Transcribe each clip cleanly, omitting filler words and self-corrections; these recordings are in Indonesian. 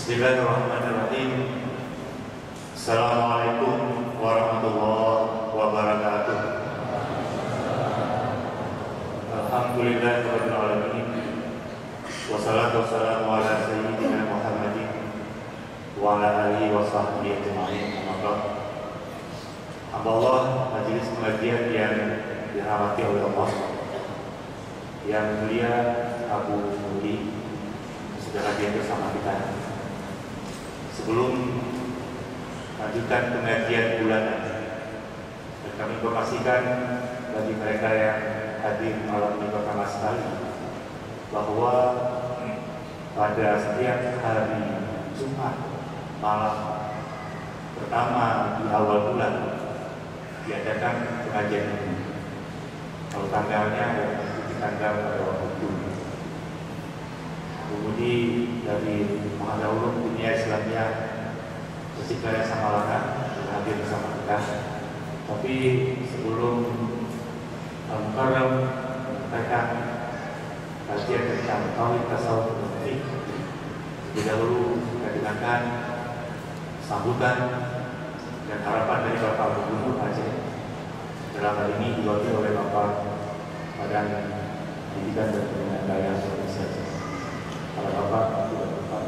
Bismillahirrahmanirrahim. Assalamualaikum warahmatullahi wabarakatuh. Alhamdulillahirabbil alamin. Wassalatu wassalamu ala sayyidina Muhammadin wa ala alihi wa sahbihi ajma'in. Allah, majelis pengajian yang dirahmati oleh Allah, yang mulia Abu Mudi sudah hadir bersama kita. Sebelum lanjutkan pengajian bulanan, dan kami informasikan bagi mereka yang hadir malam ini pertama sekali bahwa pada setiap hari Jumat malam pertama di awal bulan diadakan pengajian ini. Kalau tanggalnya ada di tanggal pada waktu itu. Kemudian dari Mahadulum Dunia Islamiyah Persikaya Samalana hadir bersama kita. Tapi sebelum Al-Mukarram menyampaikan kajian tentang tauhid tasawuf fikih, lebih dahulu kita dengarkan sambutan dan harapan dari Bapak Gubernur Aceh. Dalam hal ini diwakili oleh Bapak Badan Pendidikan dan Pembinaan Daerah Indonesia. Para Bapak sudah berapa?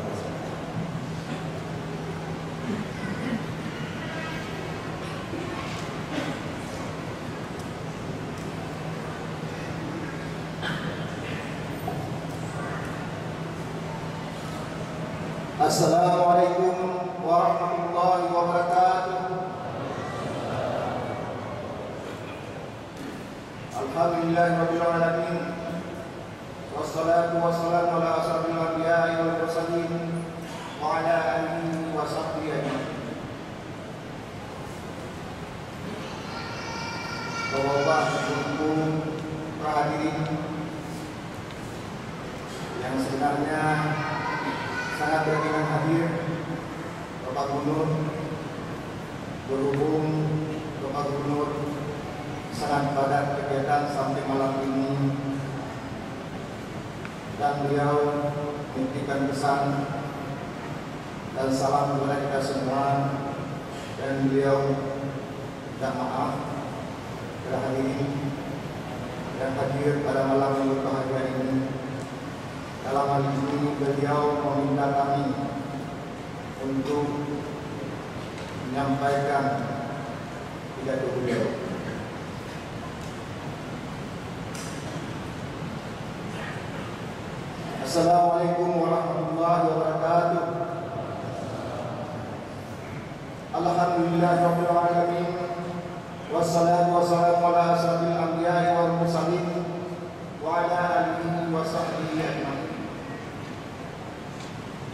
Assalamualaikum warahmatullahi wabarakatuh. Alhamdulillahirabbil alamin. Wassalatu wassalamu ala asyrafil anbiya'i wal mursalin wa ala alihi wa sahbihi ajma'in. Bapak-bapak, ibu-ibu, para hadirin yang sebenarnya sangat berkenan hadir, Bapak Gubernur, berhubung Bapak Gubernur sangat padat kegiatan sampai malam ini, dan beliau menitipkan pesan dan salam kepada kita semua, dan beliau minta maaf kepada hadirin yang hadir pada malam yang berbahagia ini. Dalam hal ini beliau meminta kami untuk menyampaikan pidato beliau. Assalamualaikum warahmatullahi wabarakatuh. Alhamdulillahirabbil alamin. Wassalatu wassalamu ala asyrafil anbiya'i wal mursalin wa ala alihi wa sahbihi ajma'in.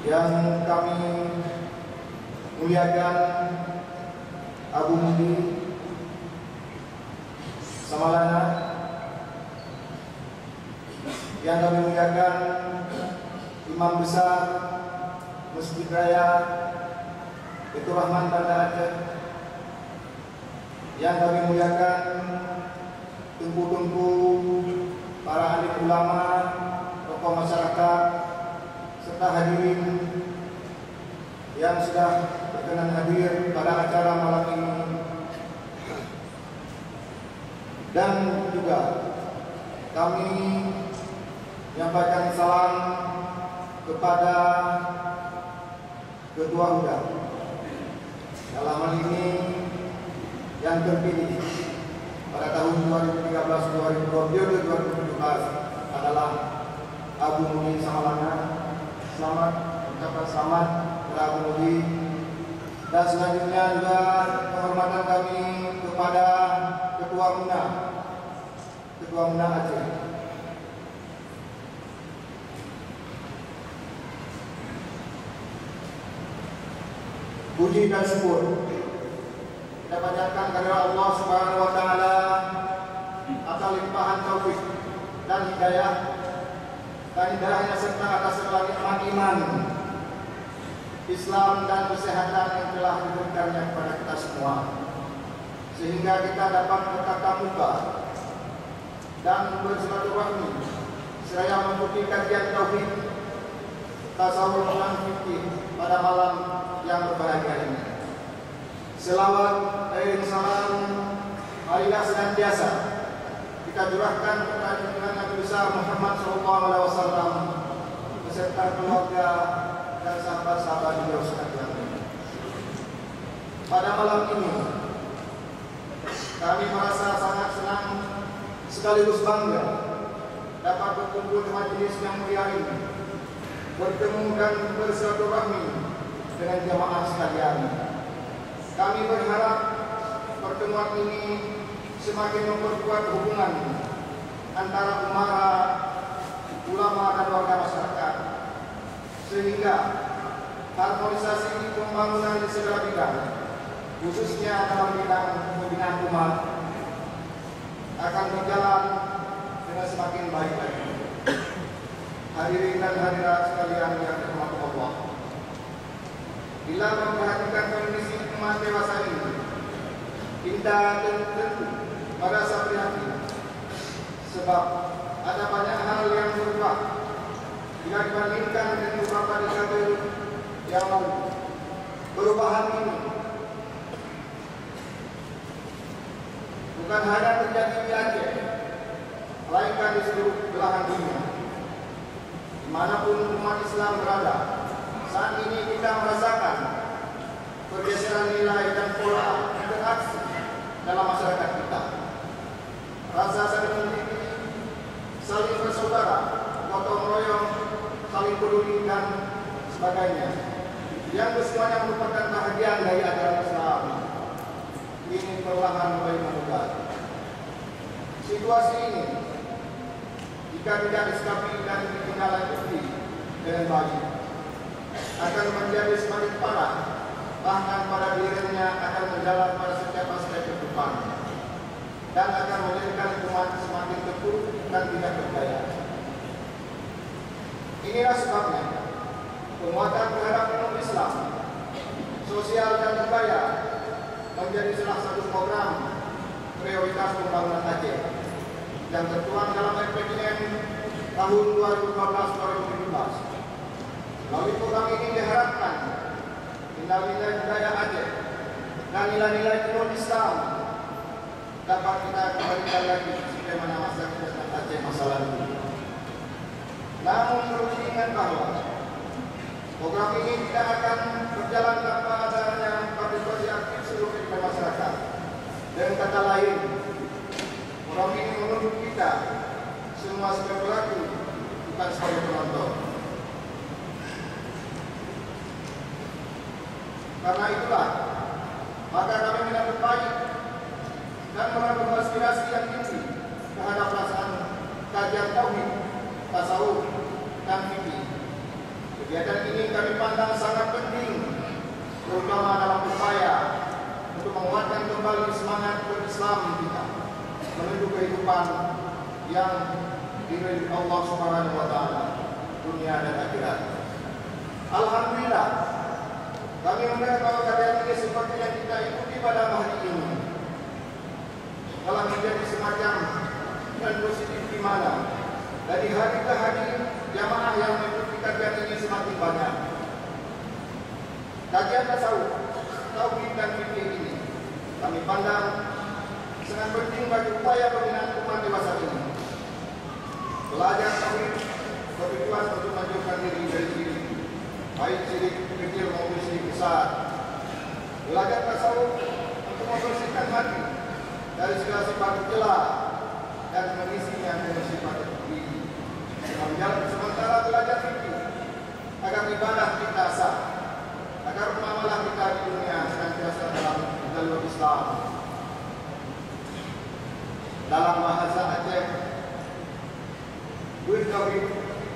Yang kami muliakan Abu Mudi Samalana, yang kami muliakan Imam Besar Masjid Raya Betul Rahman Banda Aceh, yang kami muliakan tungku-tungku para alim ulama, tokoh masyarakat, serta hadirin yang sudah berkenan hadir pada acara malam ini. Dan juga kami menyampaikan salam kepada Ketua Huda dalam hal ini yang terpilih pada tahun 2013-2017 adalah Abu Mudi Samalana. Selamat, ucapkan selamat kepada Abu Mudi. Dan selanjutnya juga penghormatan kami kepada Ketua Muna Aceh. Puji dan syukur kita panjatkan kepada Allah Subhanahu wa taala atas limpahan taufik dan hidayahnya serta atas segala nikmat iman, Islam dan kesehatan yang telah diberikannya kepada kita semua, sehingga kita dapat bertatap muka dan bersilaturahmi seraya mengikuti kajian tauhid tasawuf dan fikih pada malam yang berbahagia ini. Selawat dan salam marilah senantiasa kita curahkan kepada junjungan Nabi besar Muhammad SAW beserta keluarga dan sahabat-sahabat beliau sekalian. Pada malam ini kami merasa sangat senang sekaligus bangga dapat berkumpul di majelis yang mulia ini, bertemu dan bersilaturahmi dengan jamaah sekalian. Kami berharap pertemuan ini semakin memperkuat hubungan antara umara, ulama dan warga masyarakat, sehingga harmonisasi pembangunan di segala bidang, khususnya dalam bidang pembinaan umat, akan berjalan dengan semakin baik lagi. Hadirin dan hadirat sekalian yang dirahmati Allah, bila memperhatikan kondisi umat dewasa ini, kita tentu merasa prihatin, sebab ada banyak hal yang berubah bila dibandingkan dengan beberapa dekade yang lalu. Perubahan ini bukan hanya terjadi di Aceh, melainkan di seluruh belahan dunia. Dimanapun umat Islam berada, saat ini kita merasakan pergeseran nilai dan pola interaksi dalam masyarakat kita. Rasa saling memiliki, saling bersaudara, gotong royong, saling peduli dan sebagainya, yang semuanya merupakan bahagian dari ajaran Islam, ini perlahan mulai meningkat. Situasi ini, jika tidak disikapi dan ditindaklanjuti dengan baik, akan menjadi semakin parah, bahkan pada dirinya akan berjalan pada setiap aspek kehidupan, dan akan menjadikan umat semakin terpuruk dan tidak berdaya. Inilah sebabnya penguatan terhadap umat Islam, sosial dan budaya menjadi salah satu program prioritas pembangunan Aceh yang tertuang dalam RPJM tahun 2014-2017. Melalui program ini diharapkan nilai-nilai budaya Aceh dan nilai-nilai timur Islam dapat kita kembalikan lagi sebagaimana masa kejahatan Aceh masa lalu. Namun perlu diingat bahwa program ini tidak akan berjalan tanpa adanya partisipasi aktif seluruh kehidupan masyarakat. Dengan kata lain, program ini menuntut kita semua sebagai pelaku, bukan sebagai penonton. Karena itulah, maka kami menyambut baik dan menambah aspirasi yang tinggi terhadap pelaksanaan kajian tauhid, tasawuf, dan fikih. Kegiatan ini kami pandang sangat penting, terutama dalam upaya untuk menguatkan kembali semangat berislam kita menuju kehidupan yang diridhoi Allah Subhanahu wa taala, dunia dan akhirat. Alhamdulillah, kami melihat bahwa keadaan ini seperti yang kita ikuti pada hari ini telah menjadi semacam dan positif di mana dari hari ke hari jamaah yang mengikuti kajian ini semakin banyak. Kajian tasawuf, tauhid dan fikih ini kami pandang sangat penting bagi upaya pembinaan umat dewasa ini. Belajar tauhid bertujuan untuk menjauhkan diri dari syirik, baik syirik kecil maupun syirik besar. Belajar tasawuf untuk membersihkan hati dari segala sifat celah dan mengisinya dengan sifat terpuji. Sementara belajar fikih agar ibadah kita sah, agar muamalah kita di dunia senantiasa dalam jalur Islam. Dalam bahasa Aceh, duit tauhid,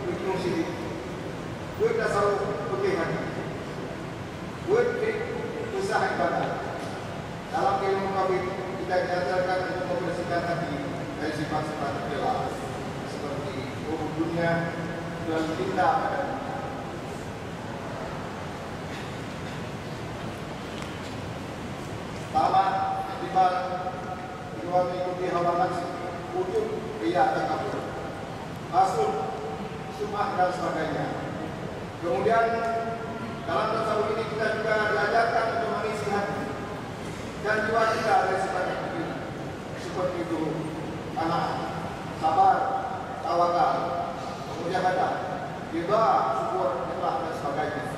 duit syirik, duit tasawuf, putih hati, duit usaha ibadah. Dalam ilmu tauhid kita diajarkan untuk membersihkan hati dari sifat-sifat tercela seperti hubung dunia dan cinta pada dunia. Tamat, tiba, kedua mengikuti hawa nafsu, ujub, riya, takabur, hasud, sumah dan sebagainya. Kemudian dalam tasawuf ini kita juga diajarkan untuk mengisi hati dan jiwa kita dari sifat yang seperti itu: anak, sabar, tawakal, kemudian ada ridha, syukur, ikhlas dan sebagainya.